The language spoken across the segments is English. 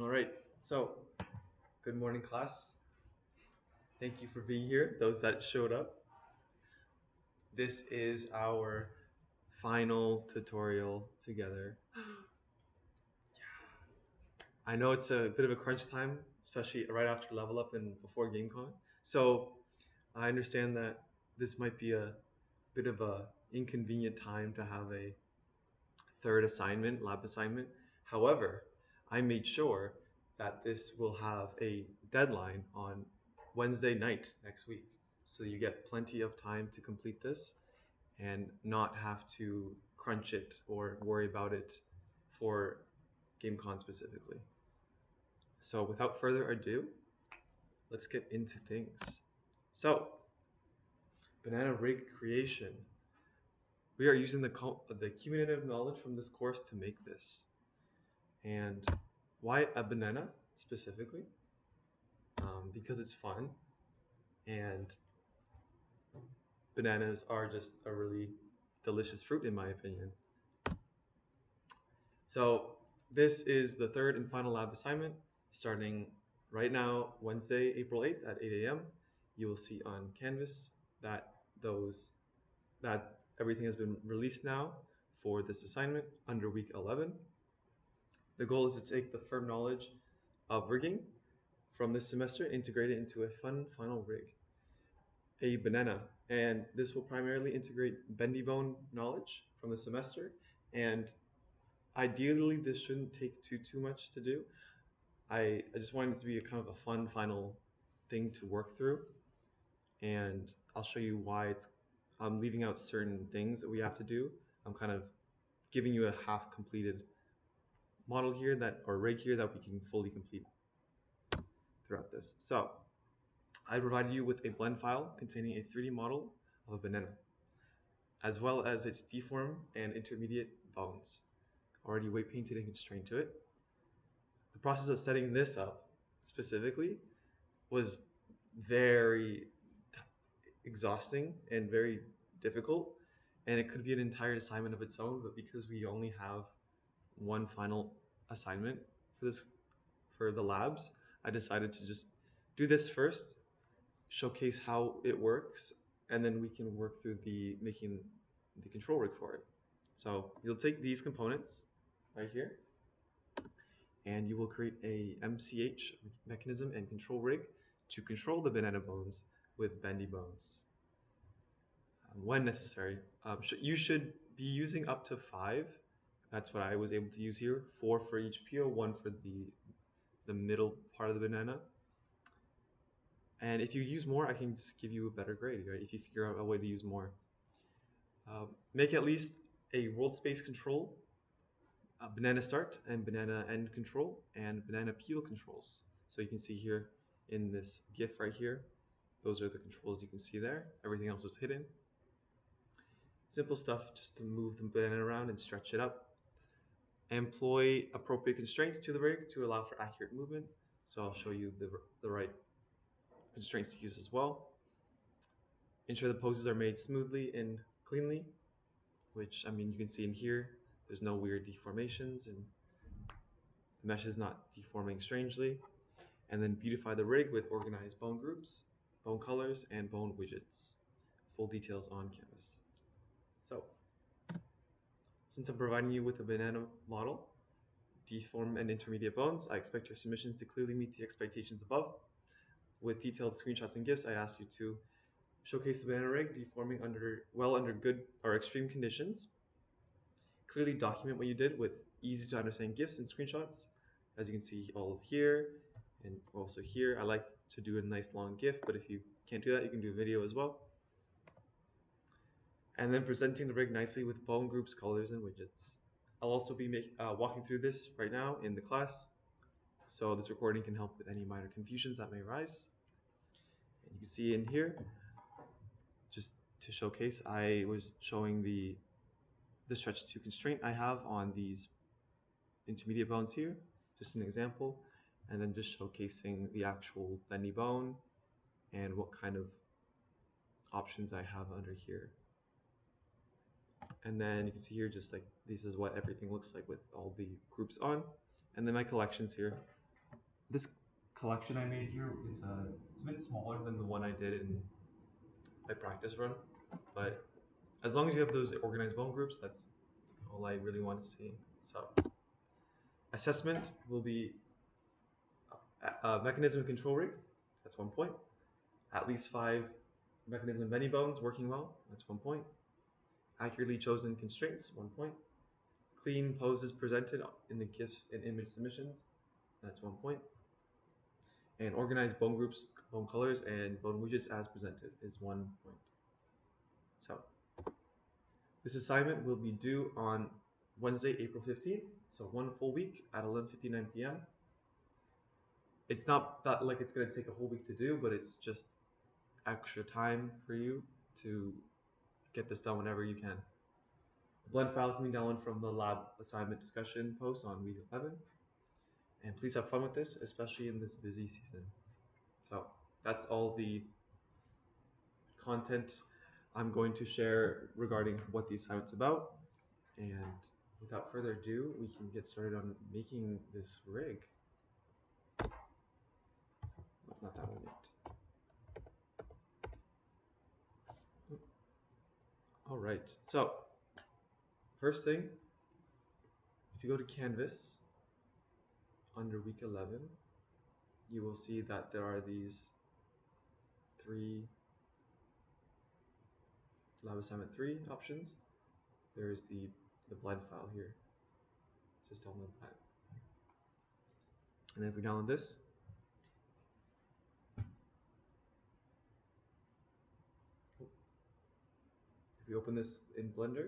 All right. So, good morning, class. Thank you for being here, those that showed up. This is our final tutorial together. I know it's a bit of a crunch time, especially right after level up and before GameCon. So, I understand that this might be a bit of a inconvenient time to have a third assignment, lab assignment. However, I made sure that this will have a deadline on Wednesday night next week. So you get plenty of time to complete this and not have to crunch it or worry about it for GameCon specifically. So without further ado, let's get into things. So, banana rig creation. We are using the cumulative knowledge from this course to make this. And why a banana specifically? Because it's fun, and bananas are just a really delicious fruit in my opinion. So this is the third and final lab assignment starting right now, Wednesday, April 8th at 8 a.m. You will see on Canvas that those that everything has been released now for this assignment under week 11. The goal is to take the firm knowledge of rigging from this semester and integrate it into a fun final rig, a banana. And this will primarily integrate bendy bone knowledge from the semester. And ideally, this shouldn't take too much to do. I just wanted it to be a kind of a fun final thing to work through. And I'll show you why I'm leaving out certain things that we have to do. I'm kind of giving you a half completed model here or rig here that we can fully complete throughout this. So I provided you with a blend file containing a 3D model of a banana, as well as its deform and intermediate bones, already weight painted and constrained to it. The process of setting this up specifically was very exhausting and very difficult, and it could be an entire assignment of its own, but because we only have one final assignment for the labs, I decided to just do this first, showcase how it works, and then we can work through making the control rig for it. So you'll take these components right here, and you will create a MCH mechanism and control rig to control the banana bones with Bendy Bones when necessary. You should be using up to 5. That's what I was able to use here. 4 for each peel, 1 for the middle part of the banana. And if you use more, I can just give you a better grade, right? If you figure out a way to use more. Make at least a world space control, banana start and banana end control, and banana peel controls. So you can see here in this GIF right here, those are the controls you can see there. Everything else is hidden. Simple stuff just to move the banana around and stretch it up. Employ appropriate constraints to the rig to allow for accurate movement. So I'll show you the right constraints to use as well. Ensure the poses are made smoothly and cleanly, which I mean you can see in here, there's no weird deformations and the mesh is not deforming strangely. And then beautify the rig with organized bone groups, bone colors, and bone widgets. Full details on Canvas. So, since I'm providing you with a banana model, deform and intermediate bones, I expect your submissions to clearly meet the expectations above. With detailed screenshots and GIFs, I ask you to showcase the banana rig deforming under good or extreme conditions. Clearly document what you did with easy to understand GIFs and screenshots. As you can see all here and also here, I like to do a nice long GIF, but if you can't do that, you can do a video as well. And then presenting the rig nicely with bone groups, colors, and widgets. I'll also be walking through this right now in the class, so this recording can help with any minor confusions that may arise. And you can see in here, just to showcase, I was showing the stretch to constraint I have on these intermediate bones here, just an example, and then just showcasing the actual bendy bone and what kind of options I have under here. And then you can see here, just like this is what everything looks like with all the groups on, and then my collections here. This collection I made here is it's a bit smaller than the one I did in my practice run, but as long as you have those organized bone groups, that's all I really want to see. So assessment will be mechanism control rig. That's 1 point. At least 5 mechanism Bendy Bones working well. That's 1 point. Accurately chosen constraints. 1 point. Clean poses presented in the GIF and image submissions. That's 1 point. And organized bone groups, bone colors, and bone widgets as presented is 1 point. So this assignment will be due on Wednesday, April 15th. So 1 full week at 11:59 p.m. It's not that like it's gonna take a whole week to do, but it's just extra time for you to get this done whenever you can. The blend file can be downloaded from the lab assignment discussion post on week 11. And please have fun with this, especially in this busy season. So that's all the content I'm going to share regarding what the assignment's about. And without further ado, we can get started on making this rig. Not that one yet. All right, so first thing, if you go to Canvas under week 11, you will see that there are these 3 lab assignment 3 options. There's the blend file here. Just download that. And then if we download this, if we open this in Blender,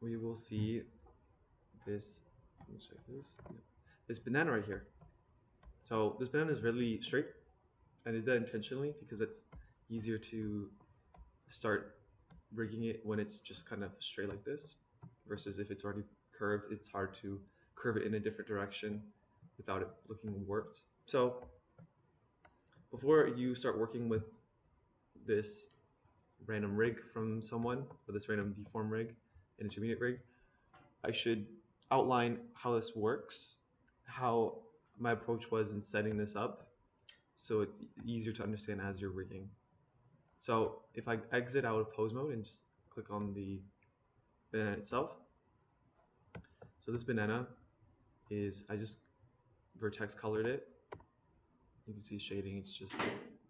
we will see this, let me check this, this banana right here. So this banana is really straight. I did that intentionally because it's easier to start rigging it when it's just kind of straight like this, versus if it's already curved, it's hard to curve it in a different direction without it looking warped. So before you start working with this random rig from someone, or this random deform rig, an intermediate rig, I should outline how this works, how my approach was in setting this up, so it's easier to understand as you're rigging. So if I exit out of pose mode and just click on the banana itself, so this banana is, I just vertex colored it. You can see shading, it's just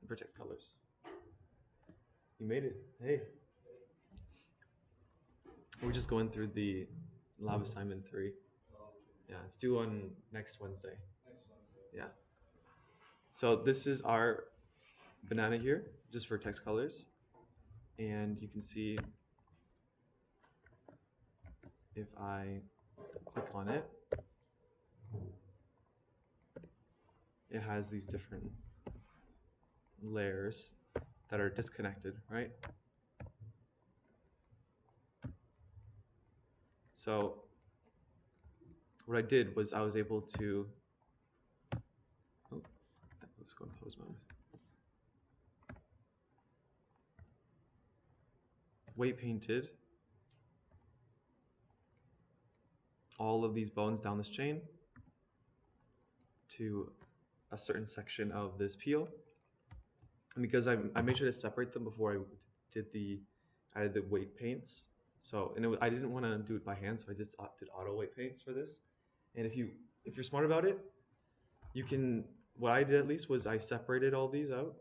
vertex colors. You made it, hey. We're just going through the lab assignment 3. Yeah, it's due on next Wednesday. Yeah. So this is our banana here, just for text colors. And you can see if I click on it, it has these different layers that are disconnected, right? So what I did was I was able to, oh, that was going pose mode. Weight painted all of these bones down this chain to a certain section of this peel. And because I made sure to separate them before I added the weight paints. So, and I didn't want to do it by hand, so I just did auto weight paints for this. And if you're smart about it, you can, what I did at least was I separated all these out.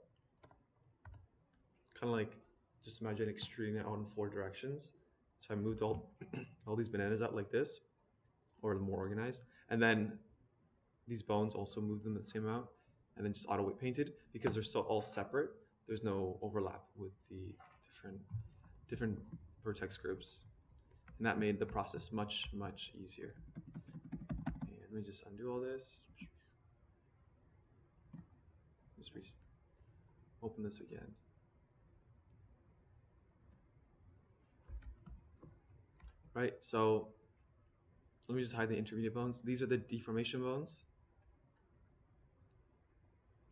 Kind of like, just imagine extruding it out in 4 directions. So I moved all these bananas out like this, or more organized. And then these bones also moved in the same amount, and then just auto weight painted because they're so all separate. There's no overlap with the different vertex groups, and that made the process much easier. And let me just undo all this. Just open this again. Right, so let me just hide the intermediate bones. These are the deformation bones.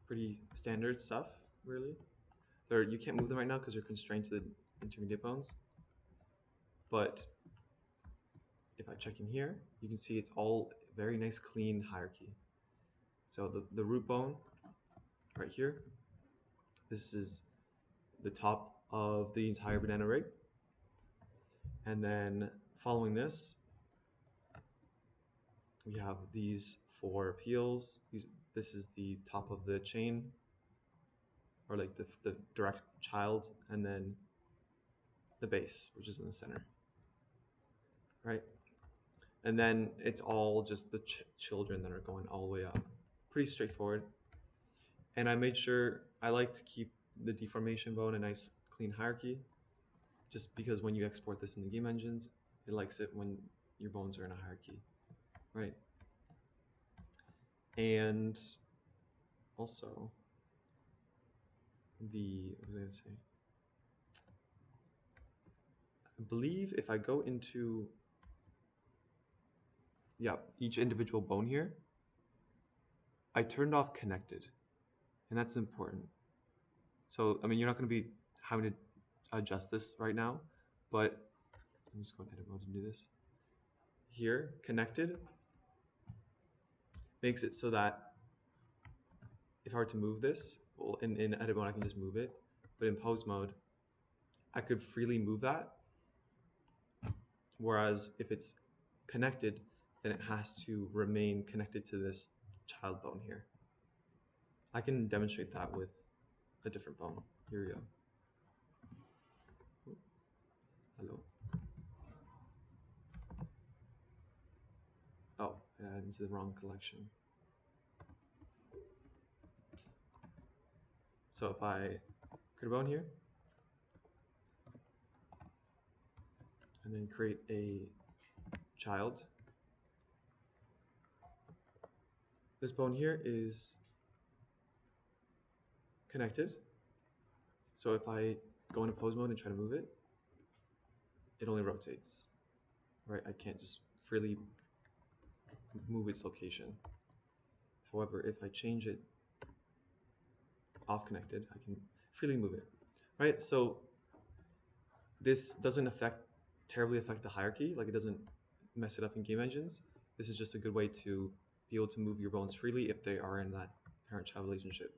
Pretty standard stuff, really. You can't move them right now because you're constrained to the intermediate bones. But if I check in here, you can see it's all very nice, clean hierarchy. So the root bone right here, this is the top of the entire banana rig. And then following this, we have these 4 peels. This is the top of the chain, or like the direct child, and then the base, which is in the center, right? And then it's all just the children that are going all the way up. Pretty straightforward. And I made sure, I like to keep the deformation bone a nice clean hierarchy, just because when you export this in the game engines, it likes it when your bones are in a hierarchy, right? And also, what was I going to say? I believe if I go into, yeah, each individual bone here, I turned off connected, and that's important. So, I mean, you're not going to be having to adjust this right now, but I'm just going to edit mode and do this. Here, connected makes it so that if I were to move this, well, in edit mode, I can just move it, but in pose mode, I could freely move that. Whereas if it's connected, then it has to remain connected to this child bone here. I can demonstrate that with a different bone. Here we go. Hello. Oh, I added into the wrong collection. So if I create a bone here, and then create a child, this bone here is connected. So if I go into pose mode and try to move it, it only rotates, right? I can't just freely move its location. However, if I change it off connected, I can freely move it, right? So this doesn't terribly affect the hierarchy, like it doesn't mess it up in game engines. This is just a good way to be able to move your bones freely if they are in that parent-child relationship.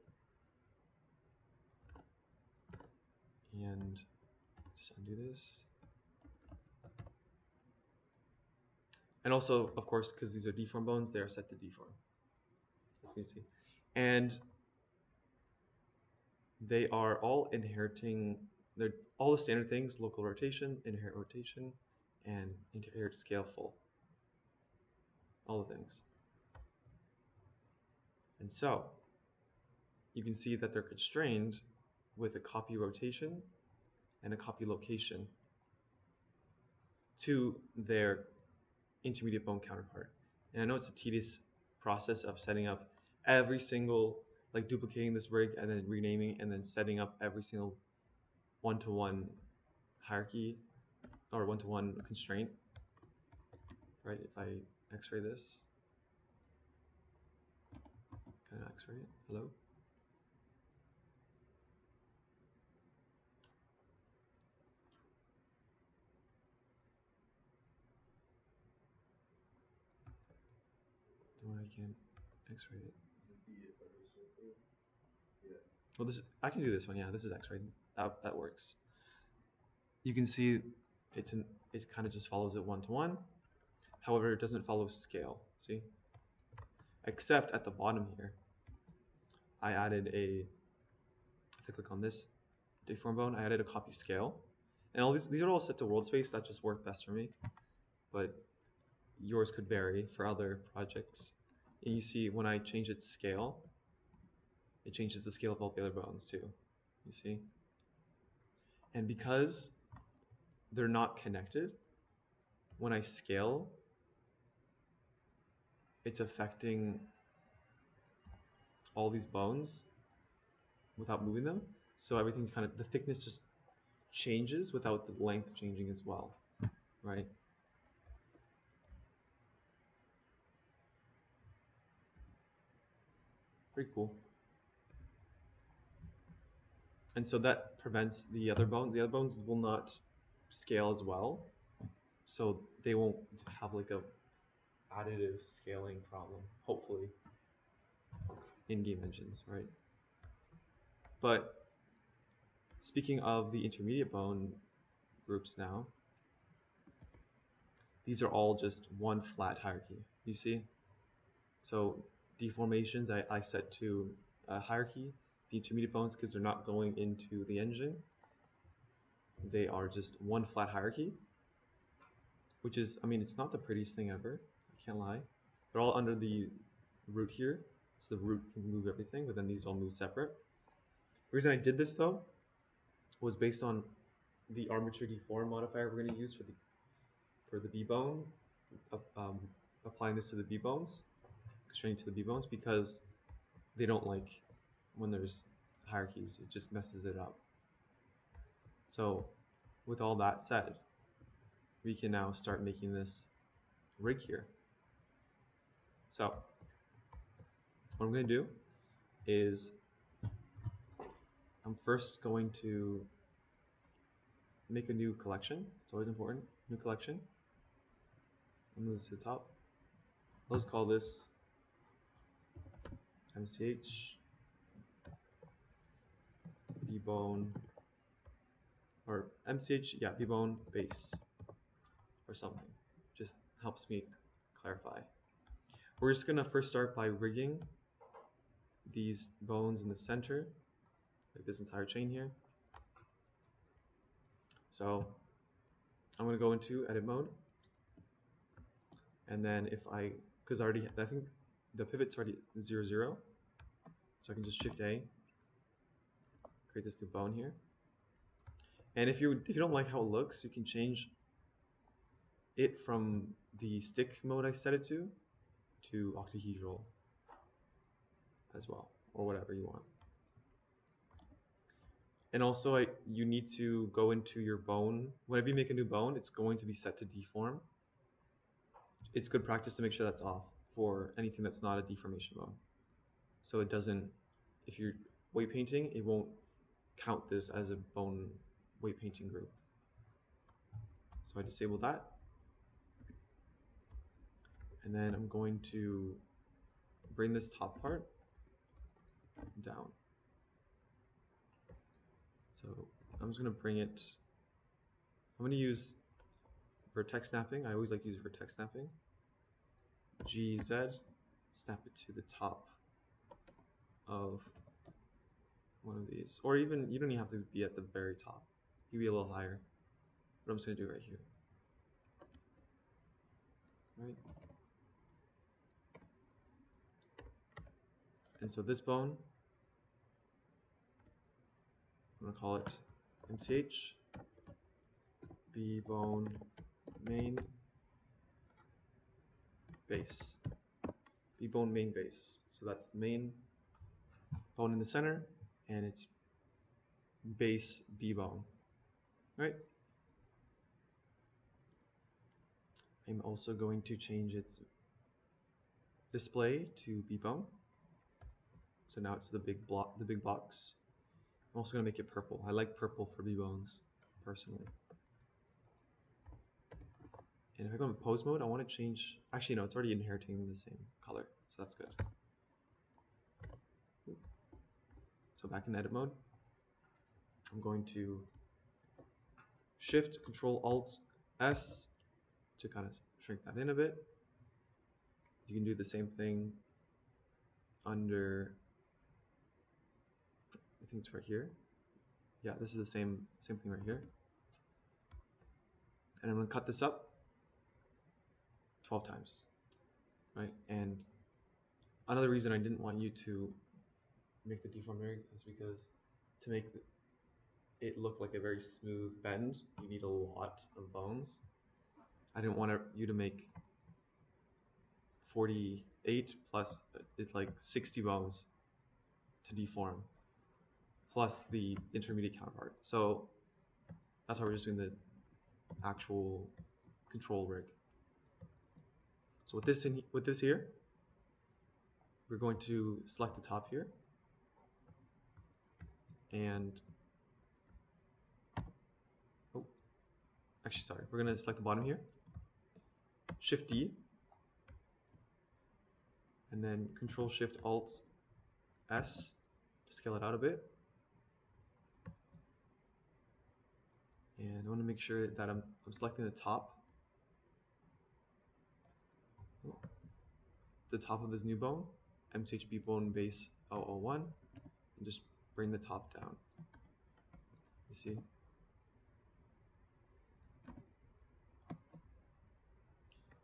And just undo this. And also, of course, because these are deform bones, they are set to deform, as you can see. And they are all inheriting, they're all the standard things: local rotation, inherit rotation, and inherit scale full. All the things. And so you can see that they're constrained with a copy rotation and a copy location to their intermediate bone counterpart. And I know it's a tedious process of setting up every single, like duplicating this rig and then renaming and then setting up every single one-to-one hierarchy or one-to-one constraint, right? If I x-ray this, can I x-ray it? Hello? No, I can't x-ray it. Well, I can do this one. Yeah, this is x-ray. That works. You can see it kind of just follows it one-to-one. However, it doesn't follow scale. See? Except at the bottom here, I added if I click on this deform bone, I added a copy scale. And all these are all set to world space. That just worked best for me. But yours could vary for other projects. And you see when I change its scale, it changes the scale of all the other bones too. You see? And because they're not connected, when I scale, it's affecting all these bones without moving them. So everything kind of, the thickness just changes without the length changing as well, right? Pretty cool. And so that prevents the other bones. The other bones will not scale as well, so they won't have like a additive scaling problem, hopefully, in game engines, right? But speaking of the intermediate bone groups now, these are all just one flat hierarchy, you see? So deformations I set to hierarchy. The intermediate bones, because they're not going into the engine, they are just one flat hierarchy, which is, I mean, it's not the prettiest thing ever, I can't lie. They're all under the root here, so the root can move everything, but then these all move separate. The reason I did this though was based on the armature deform modifier we're going to use for the B bone, um, applying this to the B bones, constraining to the B bones, because they don't like when there's hierarchies, it just messes it up. So with all that said, we can now start making this rig here. So what I'm going to do is I'm first going to make a new collection. It's always important. New collection. I'll move this to the top. Let's call this MCH B-bone, or MCH, yeah, B-bone base or something. Just helps me clarify. We're just gonna first start by rigging these bones in the center, like this entire chain here. So I'm gonna go into edit mode, and then if because I think the pivot's already 0, 0, so I can just Shift A, create this new bone here. And if you don't like how it looks, you can change it from the stick mode I set it to octahedral as well, or whatever you want. And also, you need to go into your bone. Whenever you make a new bone, it's going to be set to deform. It's good practice to make sure that's off for anything that's not a deformation bone. So it doesn't, if you're weight painting, it won't count this as a bone weight painting group. So I disable that. And then I'm going to bring this top part down. So I'm just going to bring it, I'm going to use vertex snapping. I always like to use vertex snapping. GZ, snap it to the top of one of these. Or even, you don't even have to be at the very top. You can be a little higher. But I'm just going to do it right here. Right? And so this bone, I'm going to call it MCH, B bone main base. B bone main base. So that's the main bone in the center, and it's base B bone. Right? I'm also going to change its display to B bone. So now it's the big block, the big box. I'm also going to make it purple. I like purple for B bones, personally. And if I go in pose mode, I want to change, actually no, it's already inheriting the same color, so that's good. So back in edit mode, I'm going to Shift Control Alt S to kind of shrink that in a bit. You can do the same thing under, I think it's right here. Yeah, this is the same thing right here. And I'm going to cut this up 12 times, right? And another reason I didn't want you to make the deform rig is because to make it look like a very smooth bend, you need a lot of bones. I didn't want you to make 48 plus it's like 60 bones to deform, plus the intermediate counterpart. So that's why we're just doing the actual control rig. So with this here, we're going to select the top here, and actually, sorry, we're gonna select the bottom here, Shift D, and then Control Shift Alt S to scale it out a bit. And I want to make sure that I'm selecting the top of this new bone, MCHB bone base 001, and just bring the top down. You see?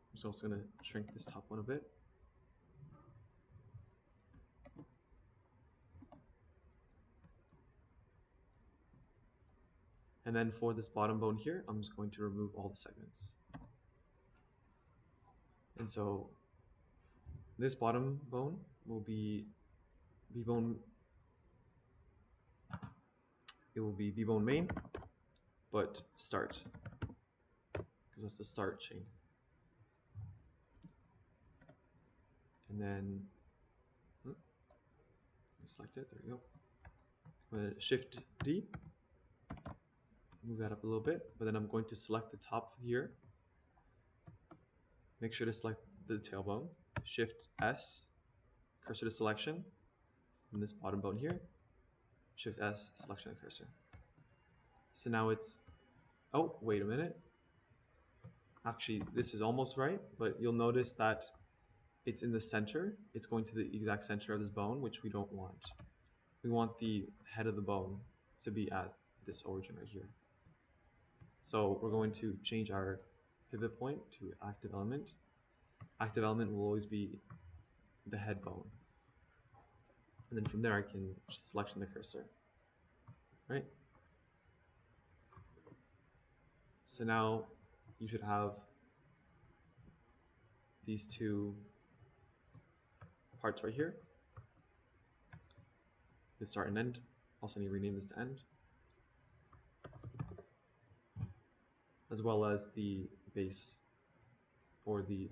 I'm just also going to shrink this top one a bit. And then for this bottom bone here, I'm just going to remove all the segments. And so this bottom bone will be B-bone, it will be B-bone main, but start, because that's the start chain. And then select it, there we go. I'm going to Shift D, move that up a little bit, but then I'm going to select the top here. Make sure to select the tailbone, Shift S, cursor to selection, and this bottom bone here, Shift S, selection of cursor. So now it's, oh, wait a minute. Actually, this is almost right, but you'll notice that it's in the center. It's going to the exact center of this bone, which we don't want. We want the head of the bone to be at this origin right here. So we're going to change our pivot point to active element. Active element will always be the head bone. And then from there I can selection the cursor, right? So now you should have these two parts right here. The start and end. Also need to rename this to end. As well as the base or the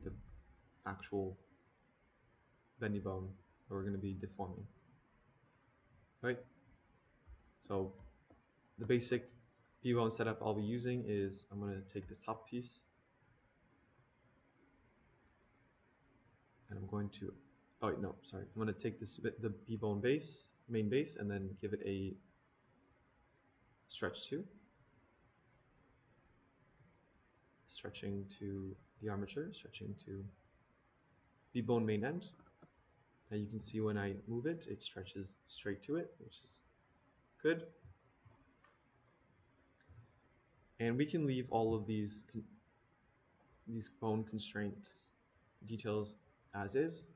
actual bendy bone that we're going to be deforming. Right? So the basic B-bone setup I'll be using is I'm going to take this top piece and I'm going to, oh wait, no, sorry. I'm going to take this the B-bone base, main base, and then give it a stretch to. Stretching to the armature, stretching to B-bone main end. And you can see when I move it, it stretches straight to it, which is good. And we can leave all of these bone constraints details as is.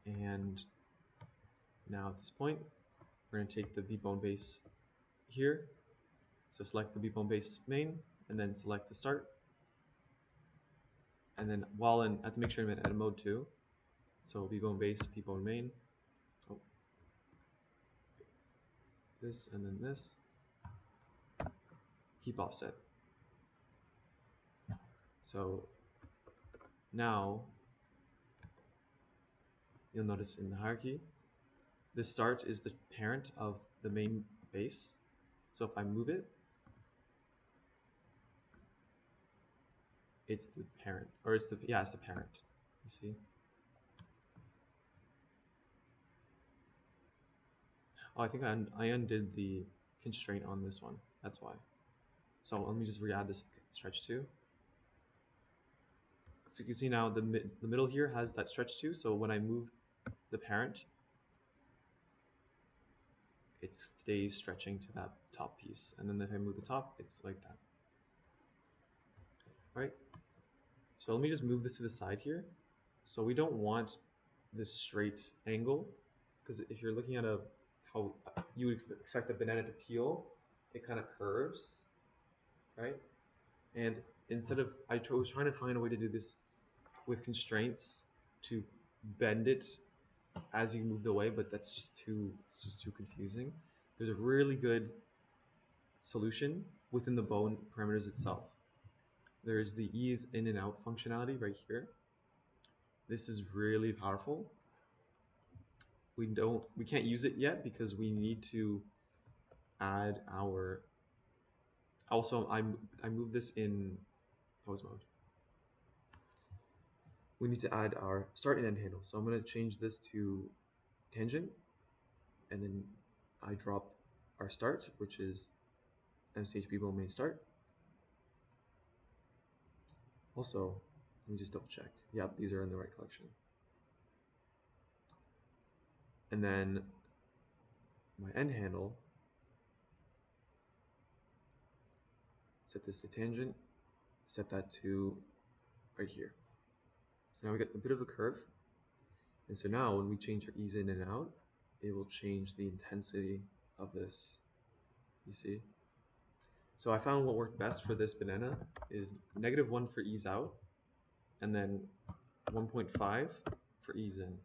And now at this point, we're going to take the B-bone base here. So select the B-bone base main, and then select the start. And then while in, I have to make sure I'm in edit mode too. So B-bone base, B-bone main. Oh. This and then this. Keep offset. So now you'll notice in the hierarchy, the start is the parent of the main base. So if I move it, it's the parent, or it's the parent. You see? Oh, I think I undid the constraint on this one. That's why. So let me just re-add this stretch to. So you can see now the middle here has that stretch to. So when I move the parent, it stays stretching to that top piece. And then if I move the top, it's like that. All right. So let me just move this to the side here. So we don't want this straight angle, because if you're looking at how you would expect a banana to peel, it kind of curves, right? And instead of, I was trying to find a way to do this with constraints to bend it as you moved away, but it's just too confusing. There's a really good solution within the bone parameters itself. There's the ease in and out functionality right here. This is really powerful. We can't use it yet because we need to add our Also, I moved this in pose mode. We need to add our start and end handle. So I'm going to change this to tangent, and then I drop our start, which is MCHB bone main start. Also, let me just double check. Yep, these are in the right collection. And then my end handle, set this to tangent, set that to right here. So now we get a bit of a curve. And so now when we change our ease in and out, it will change the intensity of this, you see? So I found what worked best for this banana is -1 for ease out, and then 1.5 for ease in.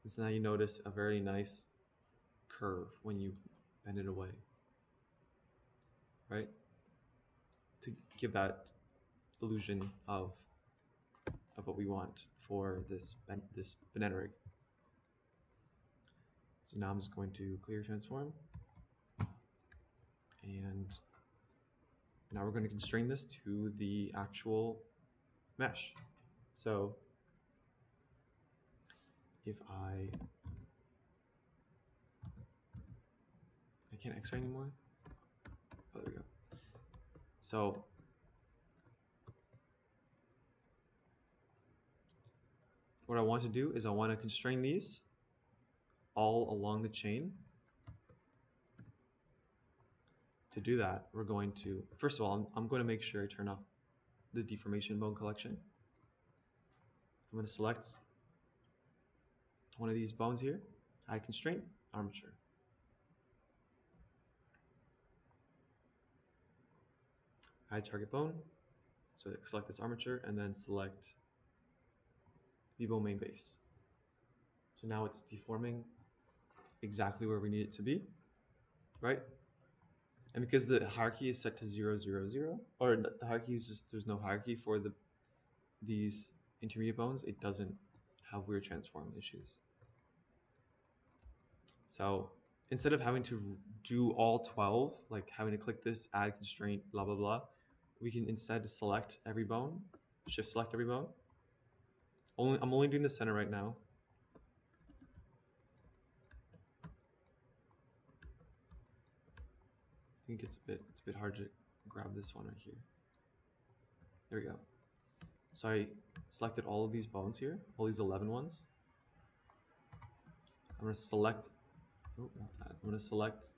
And so now you notice a very nice curve when you bend it away, right? To give that illusion of what we want for this banana rig. So now I'm just going to clear transform, and now we're going to constrain this to the actual mesh. So if I can't X-ray anymore. Oh, there we go. So what I want to do is I want to constrain these all along the chain. To do that, we're going to, first of all, I'm going to make sure I turn off the deformation bone collection. I'm going to select one of these bones here, hide constraint, armature. Hide target bone, so select this armature, and then select V-bone main base. So now it's deforming exactly where we need it to be, right? And because the hierarchy is set to 0, 0, 0, or the hierarchy is just, there's no hierarchy for these intermediate bones, it doesn't have weird transform issues. So instead of having to do all 12, like having to click this, add constraint, blah, blah, blah, we can instead select every bone, shift select every bone. I'm only doing the center right now. I think it's a bit hard to grab this one right here. There we go. So I selected all of these bones here, all these 11 ones. I'm going to select, oh, not that. I'm going to select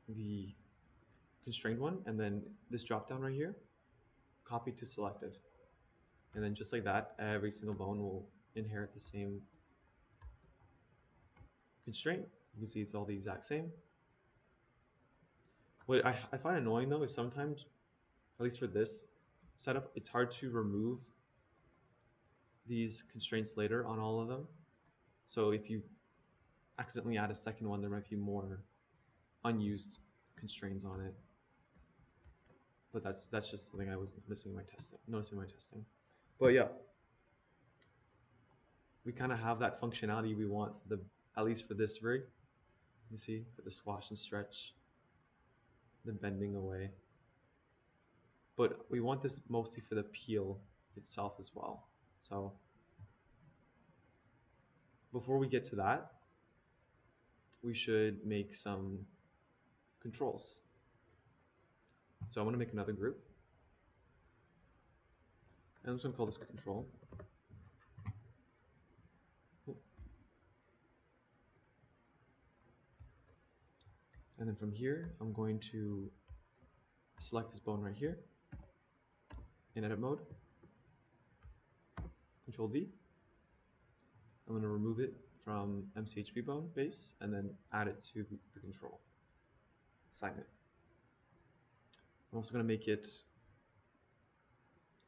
the constrained one, and then this drop down right here, copy to selected. And then just like that, every single bone will inherit the same constraint. You can see it's all the exact same. What I find annoying though is sometimes, at least for this setup, it's hard to remove these constraints later on all of them. So if you accidentally add a second one, there might be more unused constraints on it. But that's just something I was noticing in my testing. But yeah, we kind of have that functionality we want for at least for this rig. You see, for the squash and stretch, the bending away. But we want this mostly for the peel itself as well. So before we get to that, we should make some controls. So I'm going to make another group. And I'm just going to call this control. And then from here, I'm going to select this bone right here in edit mode. Control V. I'm going to remove it from MCHB bone base and then add it to the control. Assign it. I'm also going to make it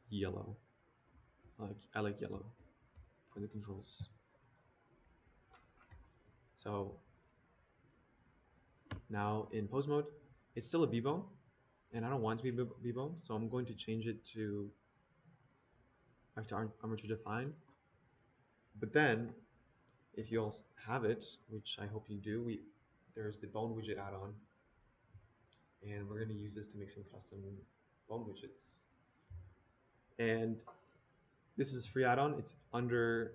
yellow. I like yellow for the controls. So now in pose mode, it's still a B-bone, and I don't want it to be B-bone, so I'm going to change it to armature define. But then, if you all have it, which I hope you do, there's the bone widget add-on and we're going to use this to make some custom bone widgets. And this is a free add-on. It's under,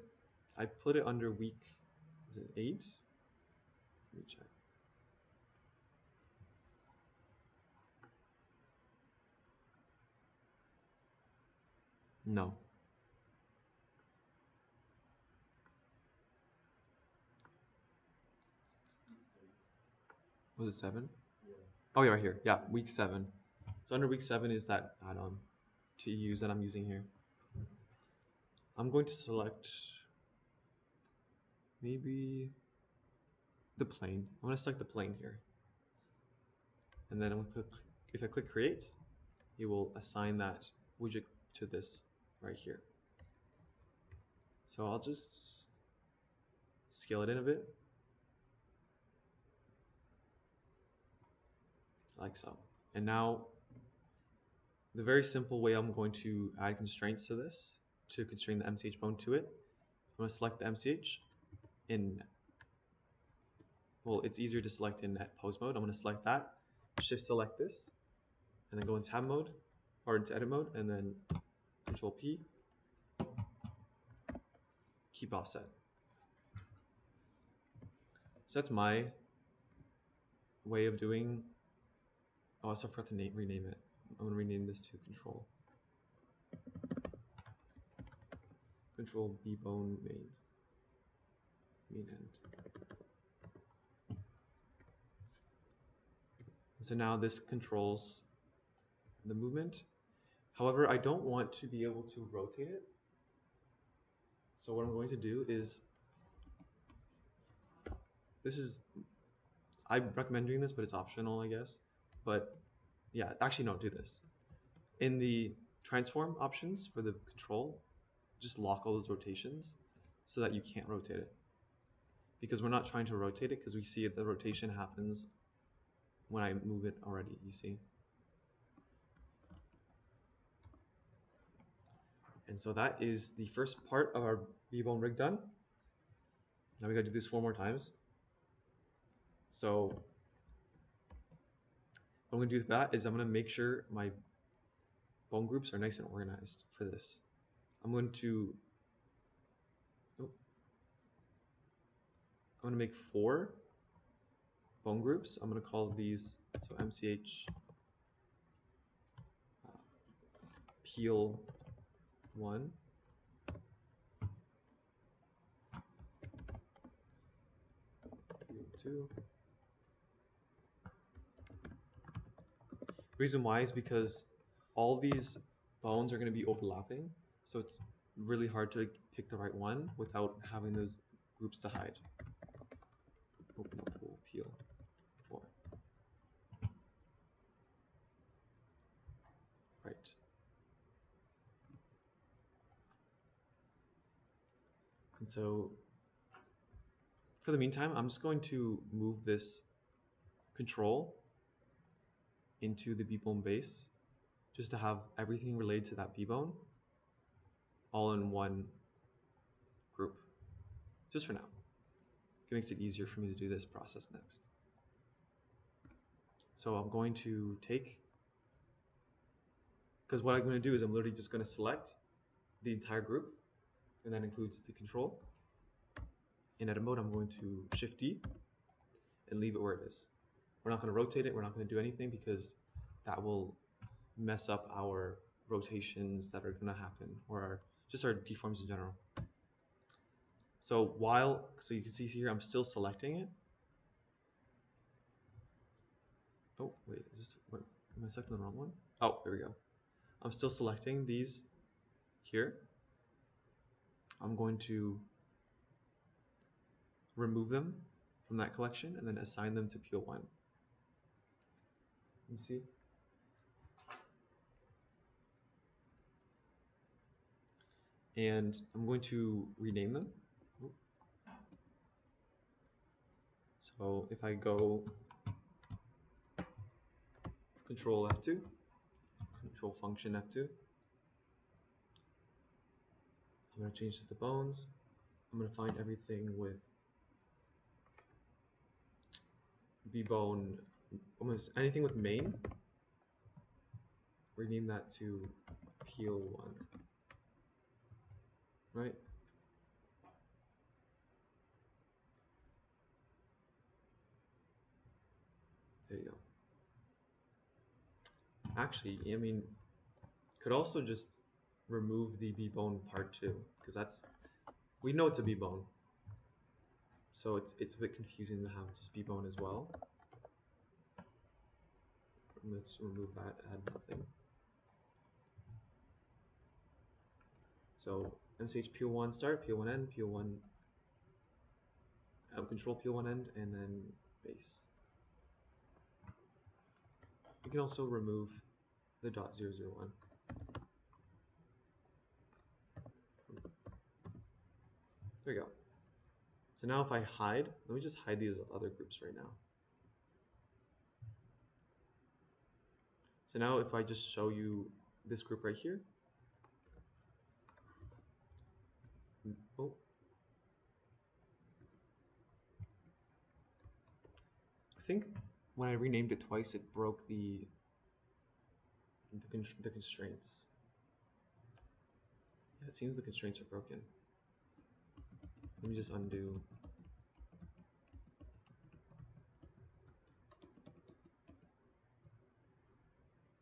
I put it under week, is it 8? Let me check. No. Was it 7? Yeah. Oh, yeah, right here. Yeah, week 7. So under week 7 is that add-on to use that I'm using here. I'm going to select maybe the plane. I'm going to select the plane here. And then I'm going to click, if I click create, it will assign that widget to this right here. So I'll just scale it in a bit, like so. And now the very simple way I'm going to add constraints to this, to constrain the MCH bone to it, I'm going to select the MCH in, well, it's easier to select in pose mode. I'm going to select that, shift select this, and then go into tab mode, or into edit mode, and then Control P, keep offset. So that's my way of doing, oh, I still forgot to rename it. I'm going to rename this to Control B bone main end. And so now this controls the movement. However, I don't want to be able to rotate it. So what I'm going to do is, I recommend doing this, but it's optional, I guess. But yeah, actually no, do this. In the transform options for the control, just lock all those rotations so that you can't rotate it. Because we're not trying to rotate it, because we see the rotation happens when I move it already, you see. And so that is the first part of our B-bone rig done. Now we gotta do this 4 more times. So what I'm gonna do with that is I'm gonna make sure my bone groups are nice and organized for this. I'm going to, I'm gonna make 4 bone groups. I'm gonna call these, so MCH peel 1, peel 2. Reason why is because all these bones are going to be overlapping, so it's really hard to pick the right one without having those groups to hide. Open up, we'll peel 4. Right. And so for the meantime, I'm just going to move this control into the B-bone base just to have everything related to that B-bone all in one group, just for now. It makes it easier for me to do this process next. So I'm going to take, because what I'm going to do is I'm literally just going to select the entire group, and that includes the control. In edit mode, I'm going to Shift D and leave it where it is. We're not going to rotate it. We're not going to do anything because that will mess up our rotations that are going to happen, or just our deforms in general. So so you can see here, I'm still selecting it. Oh, wait, is this, what, am I selecting the wrong one? Oh, there we go. I'm still selecting these here. I'm going to remove them from that collection and then assign them to peel 1. You see? And I'm going to rename them. So if I go Control F2, Control Function F2, I'm going to change this to bones. I'm going to find everything with B-bone almost anything with main, rename that to peel1, right? There you go. Actually, I mean, could also just remove the B bone part too, because that's, we know it's a B bone. So it's a bit confusing to have just B bone as well. Let's remove that, add nothing. So MCH peel1 start, peel1 end, peel1 control peel1 end, and then base. You can also remove the .001. There we go. So now if I hide, let me just hide these other groups right now. So now if I just show you this group right here. Oh. I think when I renamed it twice, it broke the constraints. Yeah, it seems the constraints are broken. Let me just undo.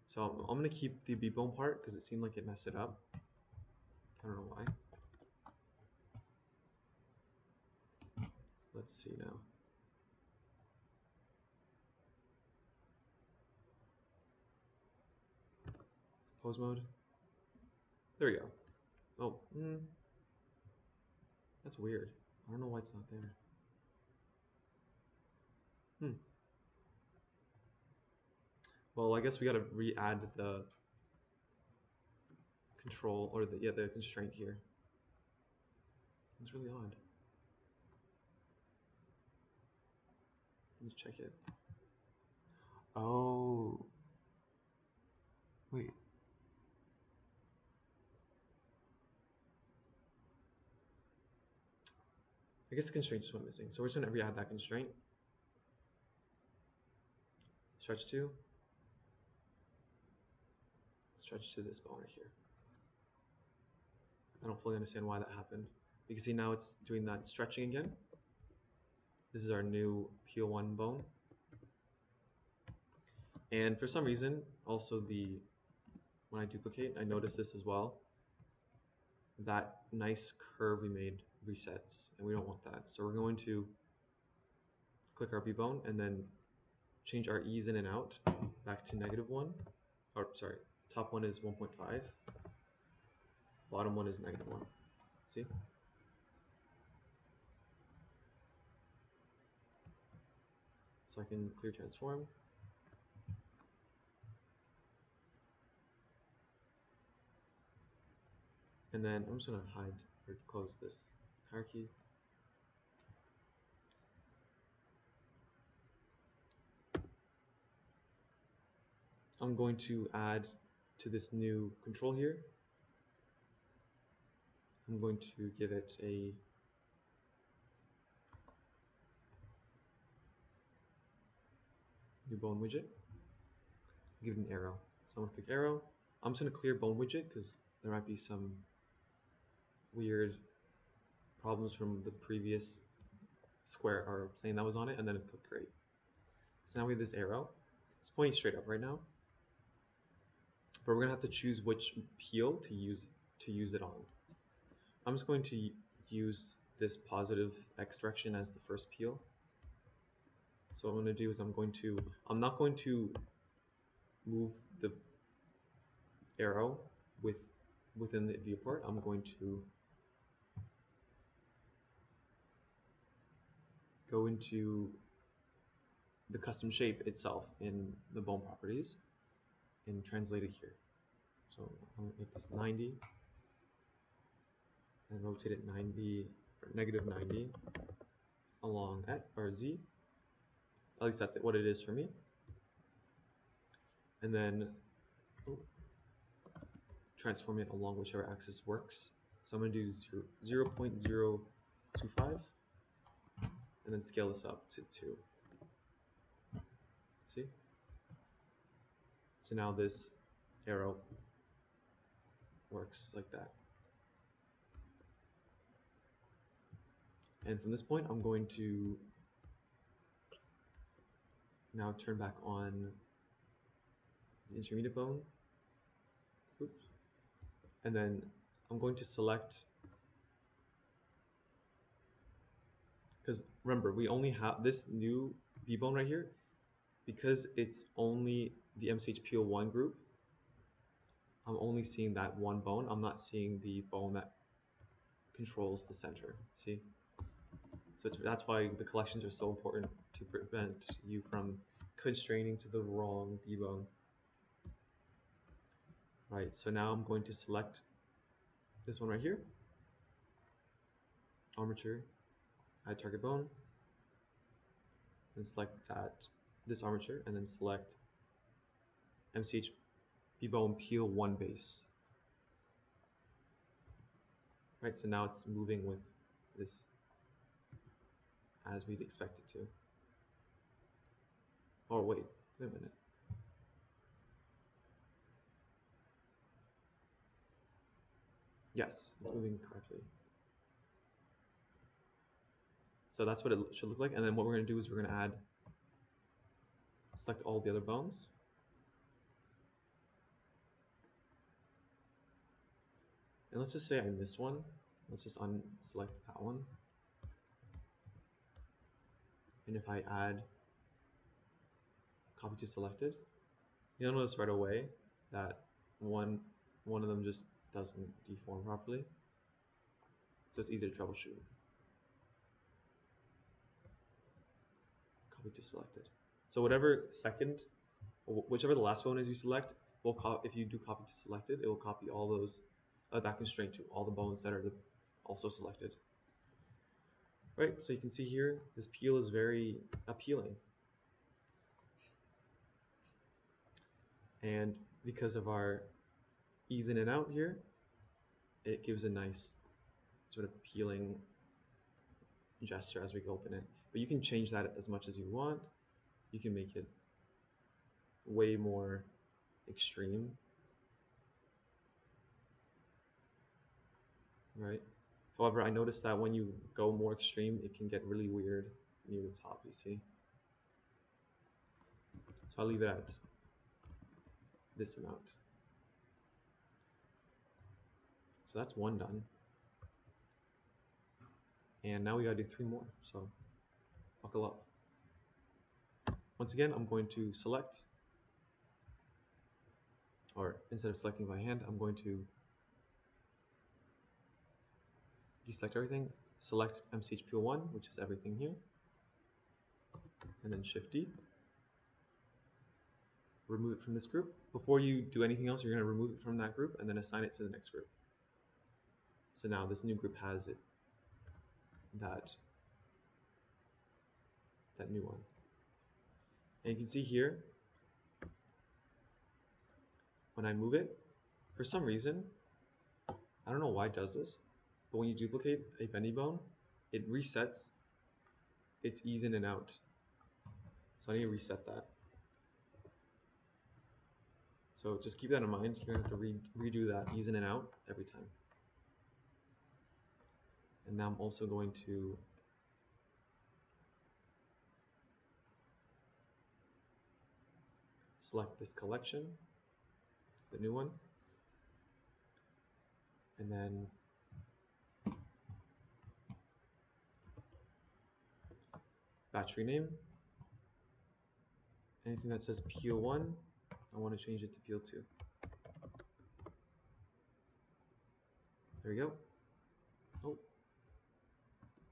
So I'm going to keep the B-bone part because it seemed like it messed it up. I don't know why. Let's see now. Pose mode. There we go. Oh, that's weird. I don't know why it's not there. Well, I guess we got to re-add the control or the constraint here. It's really odd. Let me check it. Oh, wait. I guess the constraint just went missing. So we're just going to re-add that constraint. Stretch to this bone right here. I don't fully understand why that happened. You can see now it's doing that stretching again. This is our new peel1 bone. And for some reason, also when I duplicate, I notice this as well. That nice curve we made resets, and we don't want that. So we're going to click our B bone and then change our ease in and out back to -1. Or sorry, top one is 1.5. Bottom one is -1. See? So I can clear transform. And then I'm just going to hide or close this hierarchy. I'm going to add to this new control here. I'm going to give it a new bone widget. Give it an arrow. So I'm going to click arrow. I'm just going to clear bone widget because there might be some weird problems from the previous square or plane that was on it, and then click create. So now we have this arrow. It's pointing straight up right now, but we're gonna have to choose which peel to use it on. I'm just going to use this positive X direction as the first peel. So what I'm going to do is I'm not going to move the arrow within the viewport. I'm going to go into the custom shape itself in the bone properties and translate it here. So I'm going to make this 90 and rotate it 90 or -90 along X or Z. At least that's what it is for me. And then transform it along whichever axis works. So I'm going to do 0.025 and then scale this up to 2. See? So now this arrow works like that. And from this point, I'm going to now turn back on the intermediate bone. Oops. And then I'm going to select, because remember, we only have this new B bone right here, because it's only the MCHPO1 group. I'm only seeing that one bone. I'm not seeing the bone that controls the center. See? So that's why the collections are so important, to prevent you from constraining to the wrong B bone. Right, so now I'm going to select this one right here, armature, add target bone, and select this armature, and then select MCH B bone peel 1 base. Right, so now it's moving with this as we'd expect it to. Oh wait a minute. Yes, it's moving correctly. So that's what it should look like. And then what we're going to do is we're going to select all the other bones. And let's just say I missed one. Let's just unselect that one. And if I add copy to selected, you'll notice right away that one of them just doesn't deform properly. So it's easy to troubleshoot. Copy to selected. So whatever whichever the last bone is you select, if you do copy to selected, it will copy all those that constraint to all the bones that are also selected. Right, so you can see here, this peel is very appealing. And because of our ease in and out here, it gives a nice sort of peeling gesture as we open it. But you can change that as much as you want. You can make it way more extreme, right? However, I noticed that when you go more extreme, it can get really weird near the top, you see? So I'll leave it at this amount. So that's one done. And now we gotta do 3 more, so buckle up. Once again, I'm going to select, or instead of selecting by hand, I'm going to deselect everything, select MCHPO1, which is everything here, and then Shift D. Remove it from this group. Before you do anything else, you're going to remove it from that group and then assign it to the next group. So now this new group has that new one. And you can see here, when I move it, for some reason, I don't know why it does this, but when you duplicate a bendy bone, it resets its ease in and out. So I need to reset that. So just keep that in mind. You're going to have to redo that ease in and out every time. And now I'm also going to select this collection, the new one, and then battery name. Anything that says Peel 1, I want to change it to Peel 2. There we go. Oh,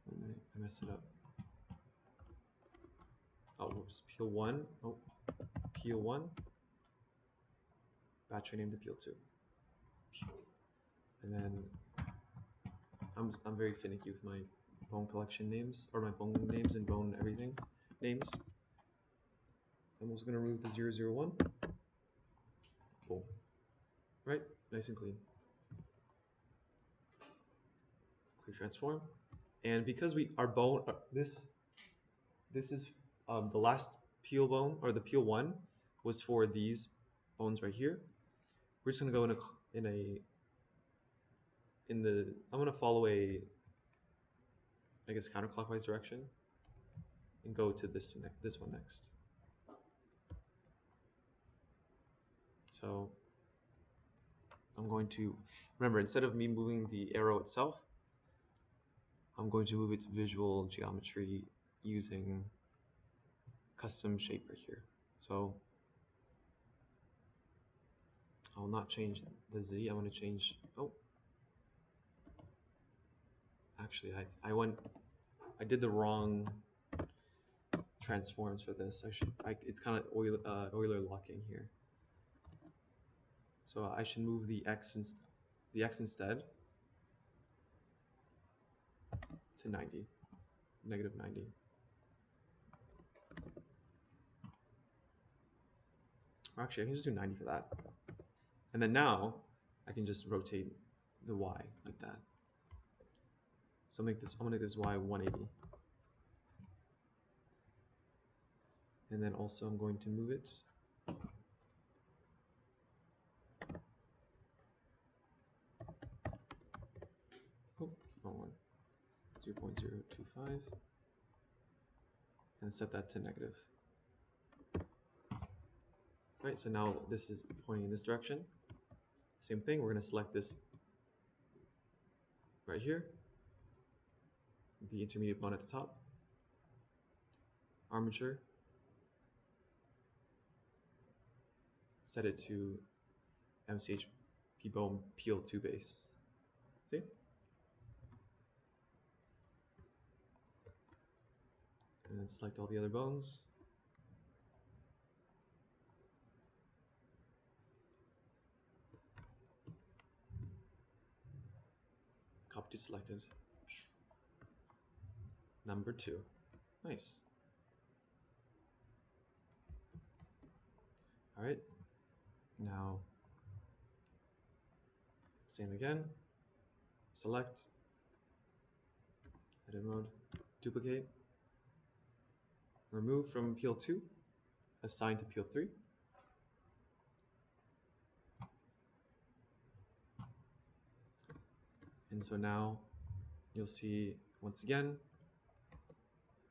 1 minute, I messed it up. Oh, whoops, Peel 1. Oh, Peel 1. Battery name to Peel 2. And then I'm very finicky with my bone collection names, or my bone names and bone everything names. I'm also going to remove the 001. Boom. Right, nice and clean. Clear transform. And because our bone, this is the last peel bone, or the peel one, was for these bones right here. We're just gonna go I'm gonna follow a, I guess, counterclockwise direction and go to this one next. So I'm going to, remember, instead of me moving the arrow itself, I'm going to move its visual geometry using custom shaper here. So I'll not change the Z. I'm going to change, oh, actually I did the wrong transforms for this. It's kind of Euler locking here. So I should move the X instead to 90, negative 90. Or actually, I can just do 90 for that. And then now I can just rotate the Y like that. So I'm gonna make this Y 180. And then also I'm going to move it wrong one. 0.025 and set that to negative. Right, so now this is pointing in this direction. Same thing, we're going to select this right here, the intermediate bone at the top, armature, set it to MCHP bone peel 2 base. See? And then select all the other bones. Copy to selected. Number 2. Nice. All right. Now, same again. Select. Edit mode. Duplicate. Remove from peel 2. Assign to peel 3. And so now you'll see, once again,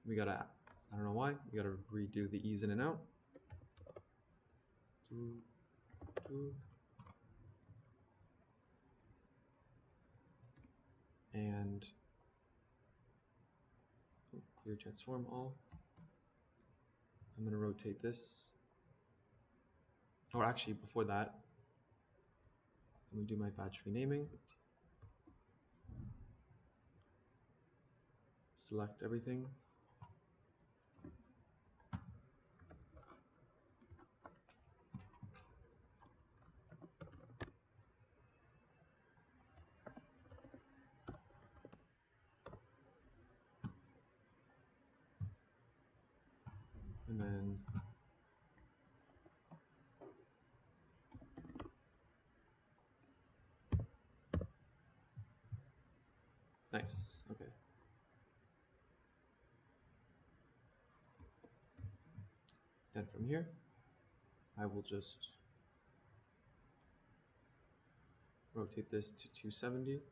we gotta, I don't know why, we gotta redo the ease in and out. And clear transform all. I'm gonna rotate this. Or actually, before that, let me do my batch renaming. Select everything. And then nice, okay. Then from here, I will just rotate this to 270.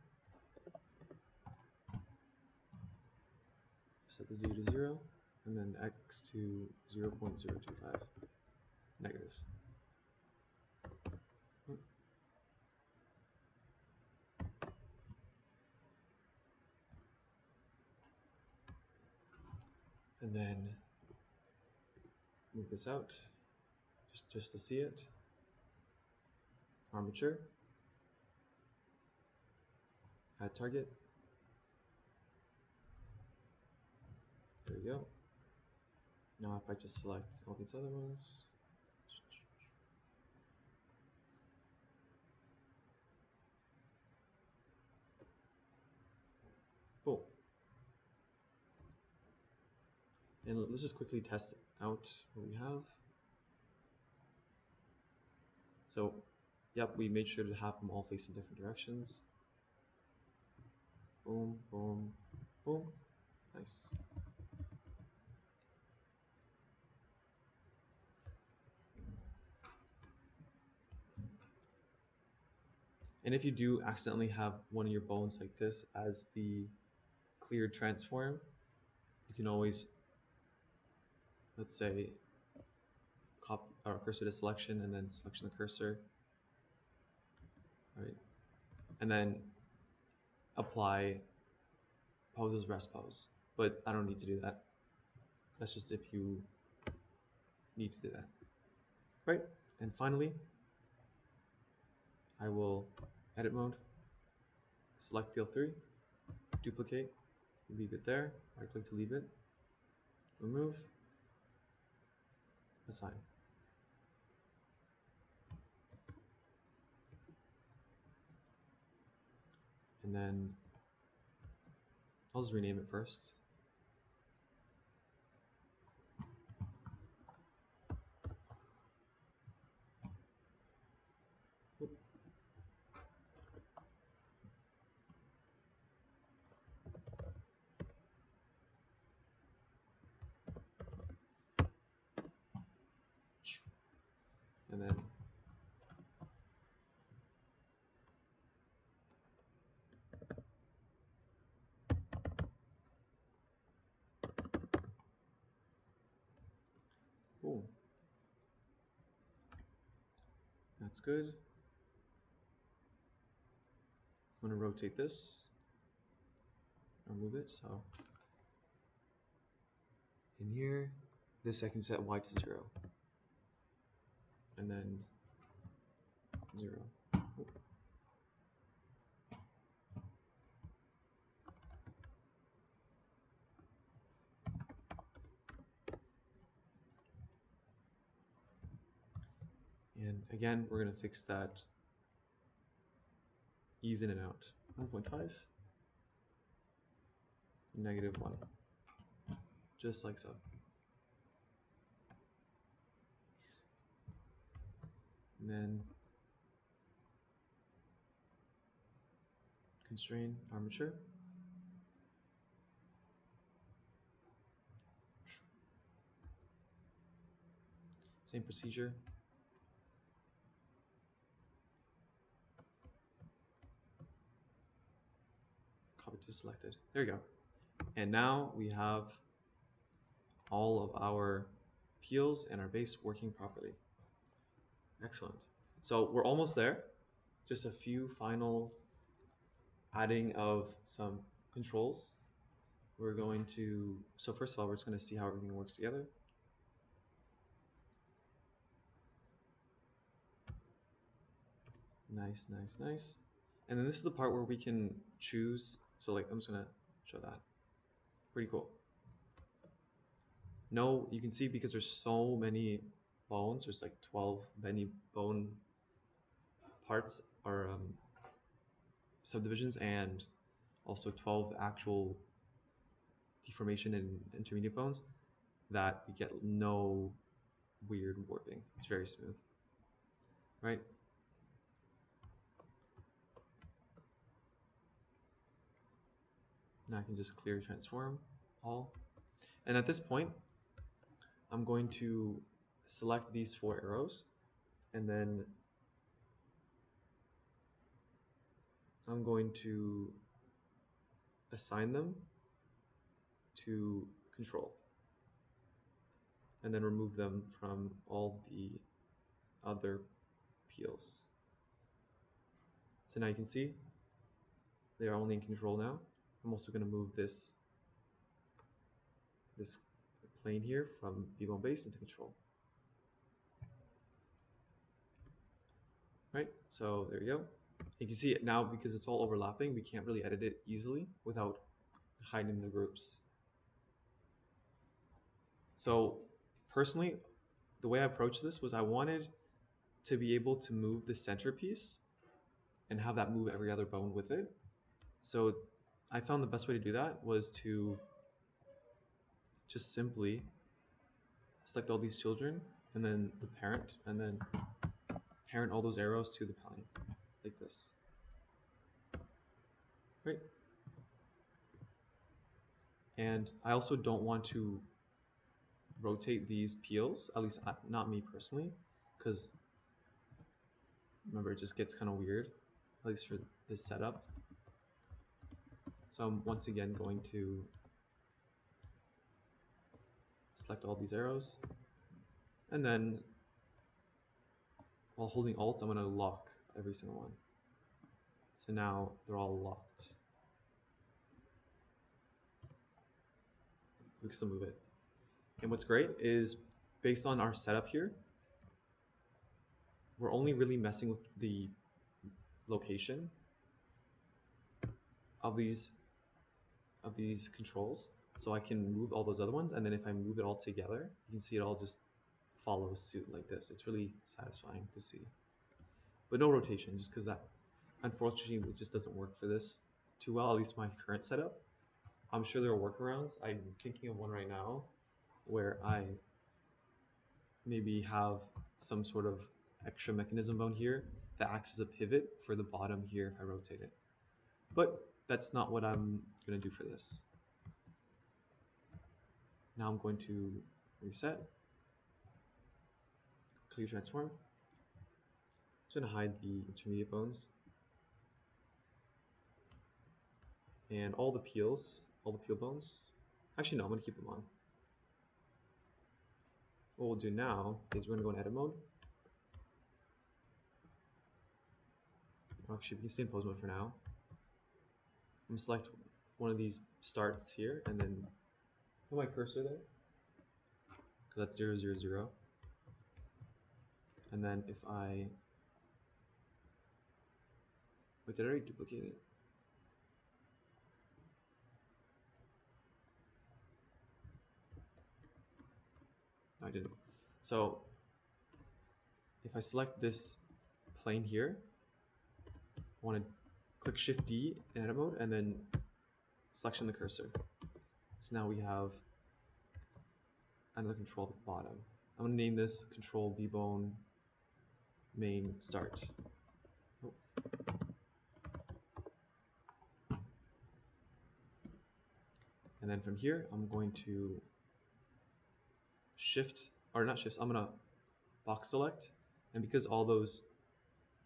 Set the Z to 0, and then X to 0.025, negative. And then move this out, just to see it. Armature. Add target. There we go. Now if I just select all these other ones, boom. And let's just quickly test out what we have. So, yep, we made sure to have them all facing different directions. Boom, boom, boom. Nice. And if you do accidentally have one of your bones like this as the cleared transform, you can always, let's say, copy or cursor to selection and then selection the cursor, right? And then apply pose as rest pose. But I don't need to do that. That's just if you need to do that, right? And finally, I will edit mode, select PL3, duplicate, leave it there, right click to leave it, remove, assign. And then I'll just rename it first. Oop. And then boom. That's good. I'm going to rotate this or move it. So in here, this I can set Y to 0. And then 0. Oop. And again, we're going to fix that ease in and out. 1.5, -1, just like so. And then constrain armature. Same procedure. Copy to selected. There you go. And now we have all of our peels and our base working properly. Excellent. So we're almost there. Just a few final adding of some controls. We're going to, so first of all, we're just going to see how everything works together. Nice, nice, nice. And then this is the part where we can choose. So like, I'm just going to show that. Pretty cool. No, you can see because there's so many bones, there's like 12 Bendy bone parts or subdivisions, and also 12 actual deformation and intermediate bones, that we get no weird warping. It's very smooth, right? Now I can just clear transform all. And at this point, I'm going to select these 4 arrows, and then I'm going to assign them to control, and then remove them from all the other peels. So now you can see they are only in control now. I'm also going to move this plane here from B-bone base into control. Right, so there you go. You can see it now because it's all overlapping. We can't really edit it easily without hiding the groups. So personally, the way I approached this was I wanted to be able to move the centerpiece and have that move every other bone with it. So I found the best way to do that was to just simply select all these children and then the parent, and then parent all those arrows to the plane like this. Right? And I also don't want to rotate these peels, at least not me personally, because remember, it just gets kind of weird. at least for this setup. So I'm once again going to select all these arrows, and then while holding Alt, I'm going to lock every single one. So now they're all locked. We can still move it. And what's great is, based on our setup here, we're only really messing with the location of these controls. So I can move all those other ones, and then if I move it all together, you can see it all just follows suit like this. It's really satisfying to see. But no rotation, just because that, unfortunately, it just doesn't work for this too well, at least my current setup. I'm sure there are workarounds. I'm thinking of one right now where I maybe have some sort of extra mechanism down here that acts as a pivot for the bottom here if I rotate it. But that's not what I'm going to do for this. Now I'm going to reset, clear transform. I'm just going to hide the intermediate bones. And all the peel bones. Actually, no, I'm going to keep them on. What we'll do now is we're going to go in edit mode. Actually, we can stay in pose mode for now. I'm going to select one of these starts here and then put my cursor there, because that's 0, 0, 0. And then if I, wait, did I already duplicate it? No, I didn't. So if I select this plane here, I want to click Shift D in edit mode and then selection the cursor. So now we have another control at the bottom. I'm going to name this control B bone main start. Oh. And then from here, I'm going to shift, or not shift, I'm going to box select. And because all these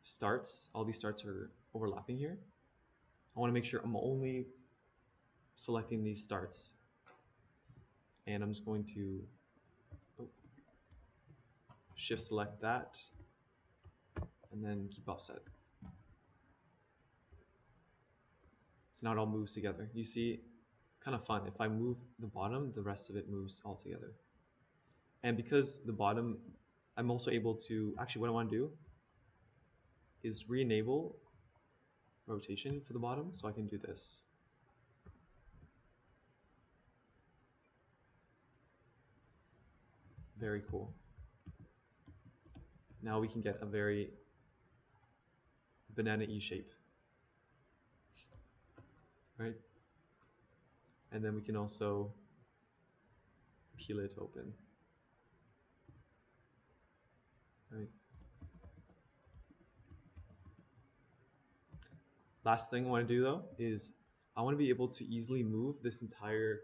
starts are overlapping here, I want to make sure I'm only selecting these starts. And I'm just going to shift select that and then keep offset. So now it all moves together. You see, kind of fun. If I move the bottom, the rest of it moves all together. And because the bottom, I'm also able to, actually what I want to do is re-enable rotation for the bottom, so I can do this. Very cool. Now we can get a very banana E shape, right? And then we can also peel it open, right? Last thing I want to do though is I want to be able to easily move this entire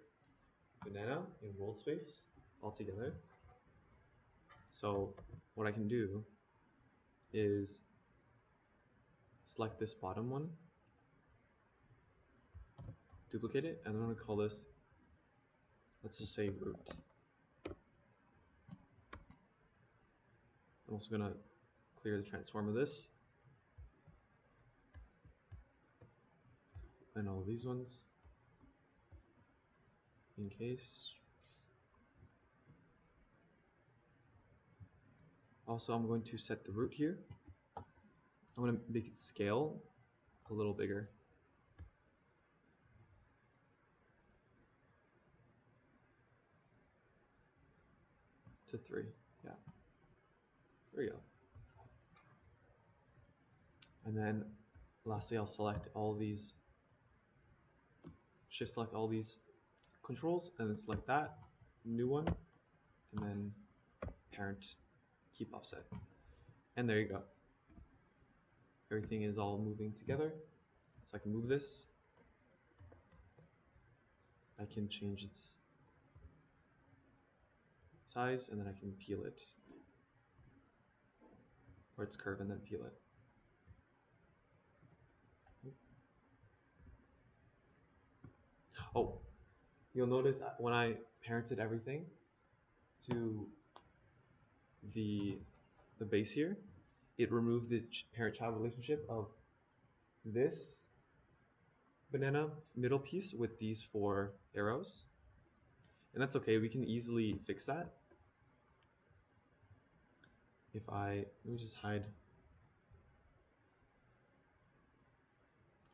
banana in world space all together. So what I can do is select this bottom one, duplicate it, and I'm going to call this, let's just say root. I'm also going to clear the transform of this. And all of these ones in case. Also, I'm going to set the root here. I'm going to make it scale a little bigger. To 3, yeah. There we go. And then lastly, I'll select all these, shift select all these controls, and then select that, new one, and then parent, keep offset. And there you go. Everything is all moving together. So I can move this. I can change its size, and then I can peel it. Or its curve, and then peel it. Oh, you'll notice that when I parented everything to the the base here, it removed the parent-child relationship of this banana middle piece with these four arrows. And that's okay, we can easily fix that. Let me just hide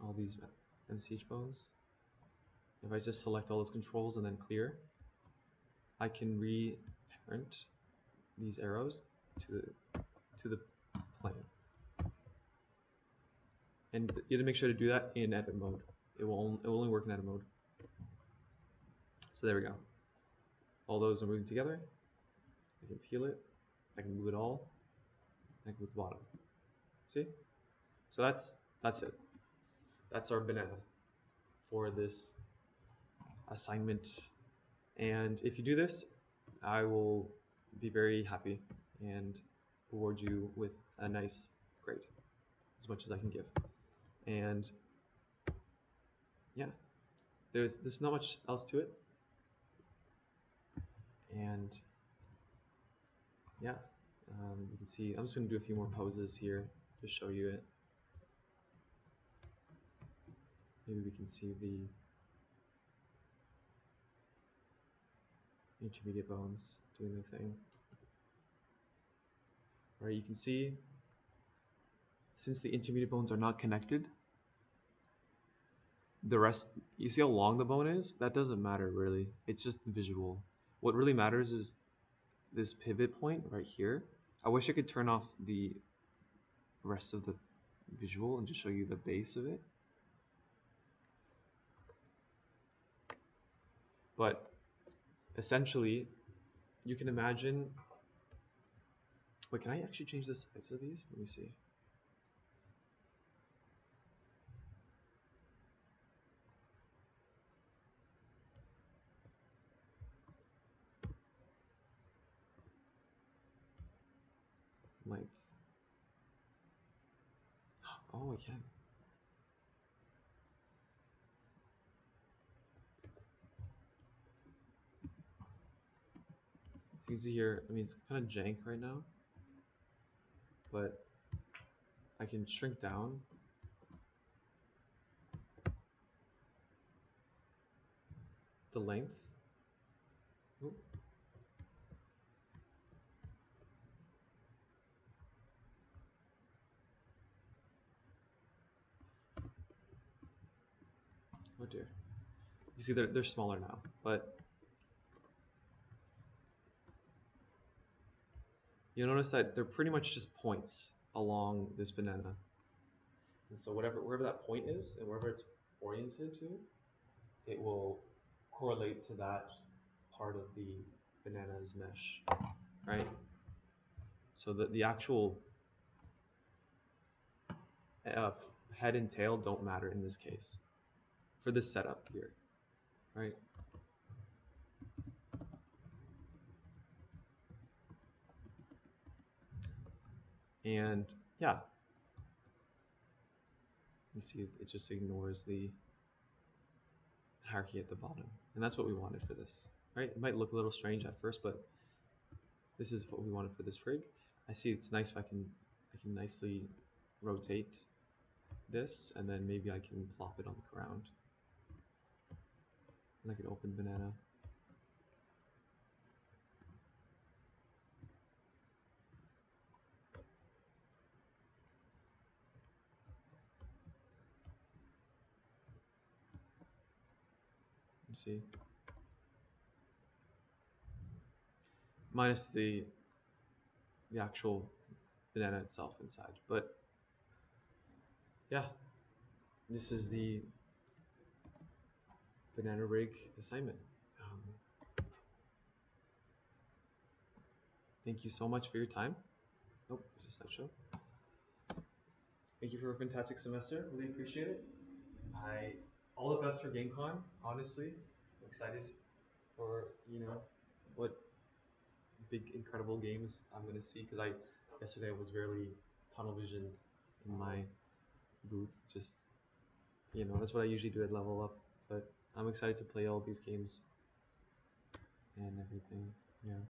all these MCH bones. If I just select all those controls and then clear, I can re-parent these arrows to the plane. And you have to make sure to do that in edit mode. It will only work in edit mode. So there we go. All those are moving together. I can peel it. I can move it all. I can move the bottom. See? So that's it. That's our banana for this assignment. And if you do this, I will be very happy and reward you with a nice grade, as much as I can give. And yeah, there's not much else to it. And yeah, you can see, I'm just gonna do a few more poses here to show you it. Maybe we can see the intermediate bones doing their thing. All right, you can see, since the intermediate bones are not connected, the rest, you see how long the bone is? That doesn't matter really. It's just visual. What really matters is this pivot point right here. I wish I could turn off the rest of the visual and just show you the base of it. But essentially, you can imagine, wait, can I actually change the size of these? Let me see. Length. Oh, I can. It's easy here. I mean, it's kind of jank right now, but I can shrink down the length. Oop. Oh dear. You see, they're smaller now, but you'll notice that they're pretty much just points along this banana. And so wherever that point is and wherever it's oriented to, it will correlate to that part of the banana's mesh, right? So the actual head and tail don't matter in this case for this setup here, right? And yeah, you see it just ignores the hierarchy at the bottom. And that's what we wanted for this, right? It might look a little strange at first, but this is what we wanted for this rig. I see it's nice if I can nicely rotate this, and then maybe I can plop it on the ground like an open banana. You see, minus the actual banana itself inside. But yeah, this is the banana rig assignment. Thank you so much for your time. Nope, it's just that show. Thank you for a fantastic semester. Really appreciate it. All the best for GameCon. Honestly, I'm excited for what big incredible games I'm gonna see, because yesterday I was really tunnel visioned in my booth. Just that's what I usually do at Level Up, but I'm excited to play all these games and everything. Yeah.